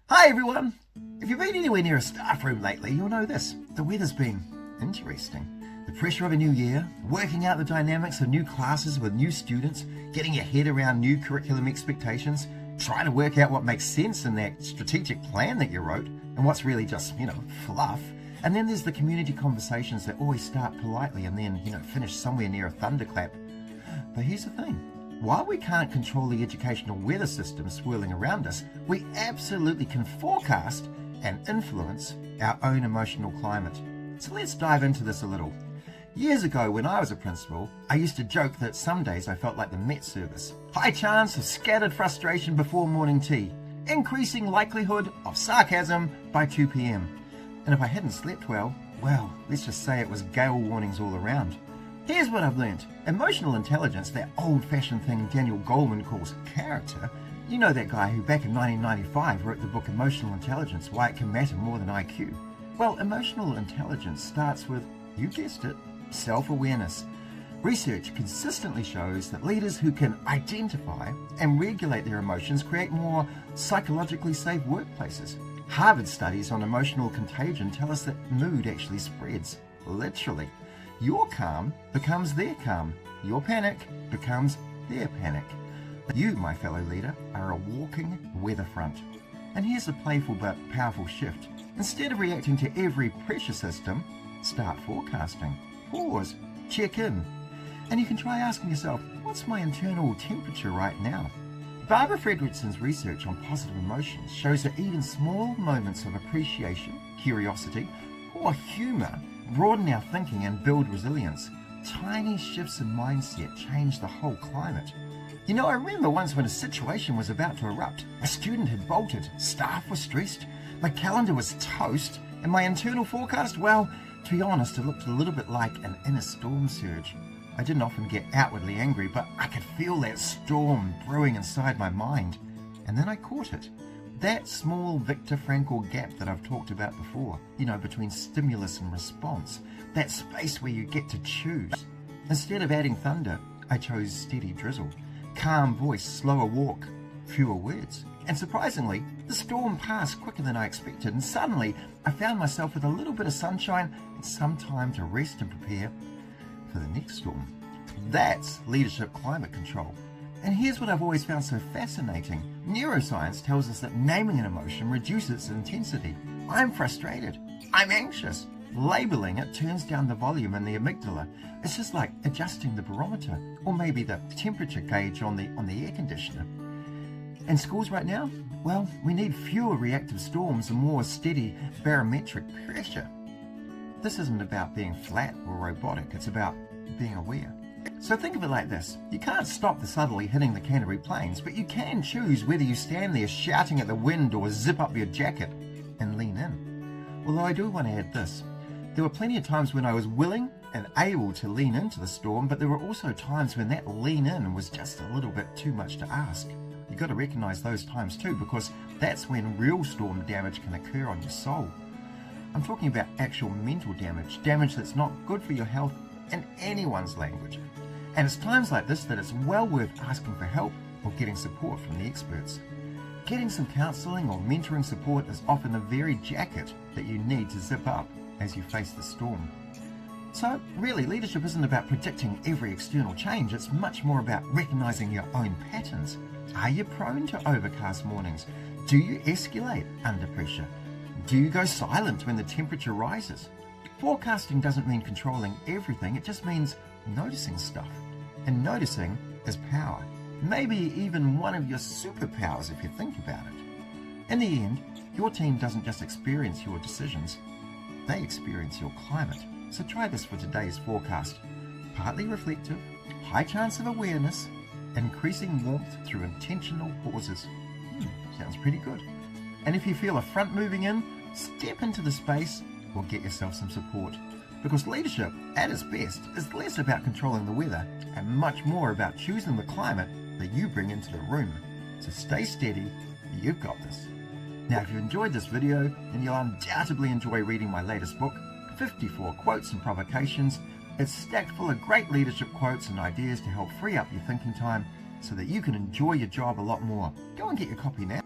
Hi everyone! If you've been anywhere near a staff room lately, you'll know this. The weather's been interesting. The pressure of a new year, working out the dynamics of new classes with new students, getting your head around new curriculum expectations, trying to work out what makes sense in that strategic plan that you wrote, and what's really just, fluff. And then there's the community conversations that always start politely and then, finish somewhere near a thunderclap. But here's the thing. While we can't control the educational weather system swirling around us, we absolutely can forecast and influence our own emotional climate. So let's dive into this a little. Years ago when I was a principal, I used to joke that some days I felt like the Met Service. High chance of scattered frustration before morning tea, increasing likelihood of sarcasm by 2 p.m. And if I hadn't slept well, let's just say it was gale warnings all around. Here's what I've learned. Emotional intelligence, that old-fashioned thing Daniel Goleman calls character. You know that guy who back in 1995 wrote the book Emotional Intelligence, Why It Can Matter More Than IQ. Well, emotional intelligence starts with, you guessed it, self-awareness. Research consistently shows that leaders who can identify and regulate their emotions create more psychologically safe workplaces. Harvard studies on emotional contagion tell us that mood actually spreads, literally. Your calm becomes their calm. Your panic becomes their panic. You, my fellow leader, are a walking weather front. And here's a playful but powerful shift. Instead of reacting to every pressure system, start forecasting. Pause, check in. And you can try asking yourself, what's my internal temperature right now? Barbara Fredrickson's research on positive emotions shows that even small moments of appreciation, curiosity, or humor broaden our thinking and build resilience. Tiny shifts in mindset change the whole climate. I remember once when a situation was about to erupt. A student had bolted, staff was stressed, my calendar was toast, and my internal forecast, to be honest, it looked a little bit like an inner storm surge. I didn't often get outwardly angry, but I could feel that storm brewing inside my mind. And then I caught it. That small Viktor Frankl gap that I've talked about before, between stimulus and response, that space where you get to choose. Instead of adding thunder, I chose steady drizzle, calm voice, slower walk, fewer words. And surprisingly, the storm passed quicker than I expected, and suddenly I found myself with a little bit of sunshine and some time to rest and prepare for the next storm. That's leadership climate control. And here's what I've always found so fascinating. Neuroscience tells us that naming an emotion reduces its intensity. I'm frustrated. I'm anxious. Labeling it turns down the volume in the amygdala. It's just like adjusting the barometer, or maybe the temperature gauge on the air conditioner. In schools right now, we need fewer reactive storms and more steady barometric pressure. This isn't about being flat or robotic, it's about being aware. So think of it like this. You can't stop the southerly hitting the Canterbury Plains, but you can choose whether you stand there shouting at the wind or zip up your jacket and lean in. Although I do want to add this. There were plenty of times when I was willing and able to lean into the storm, but there were also times when that lean in was just a little bit too much to ask. You've got to recognize those times too, because that's when real storm damage can occur on your soul. I'm talking about actual mental damage that's not good for your health in anyone's language. And it's times like this that it's well worth asking for help or getting support from the experts. Getting some counseling or mentoring support is often the very jacket that you need to zip up as you face the storm. So really, leadership isn't about predicting every external change, it's much more about recognizing your own patterns. Are you prone to overcast mornings? Do you escalate under pressure? Do you go silent when the temperature rises? Forecasting doesn't mean controlling everything, it just means noticing stuff. And noticing is power. Maybe even one of your superpowers if you think about it. In the end, your team doesn't just experience your decisions, they experience your climate. So try this for today's forecast. Partly reflective, high chance of awareness, increasing warmth through intentional pauses. Sounds pretty good. And if you feel a front moving in, step into the space or get yourself some support. Because leadership, at its best, is less about controlling the weather and much more about choosing the climate that you bring into the room. So stay steady, you've got this. Now if you enjoyed this video, then you'll undoubtedly enjoy reading my latest book, 54 Quotes and Provocations. It's stacked full of great leadership quotes and ideas to help free up your thinking time so that you can enjoy your job a lot more. Go and get your copy now.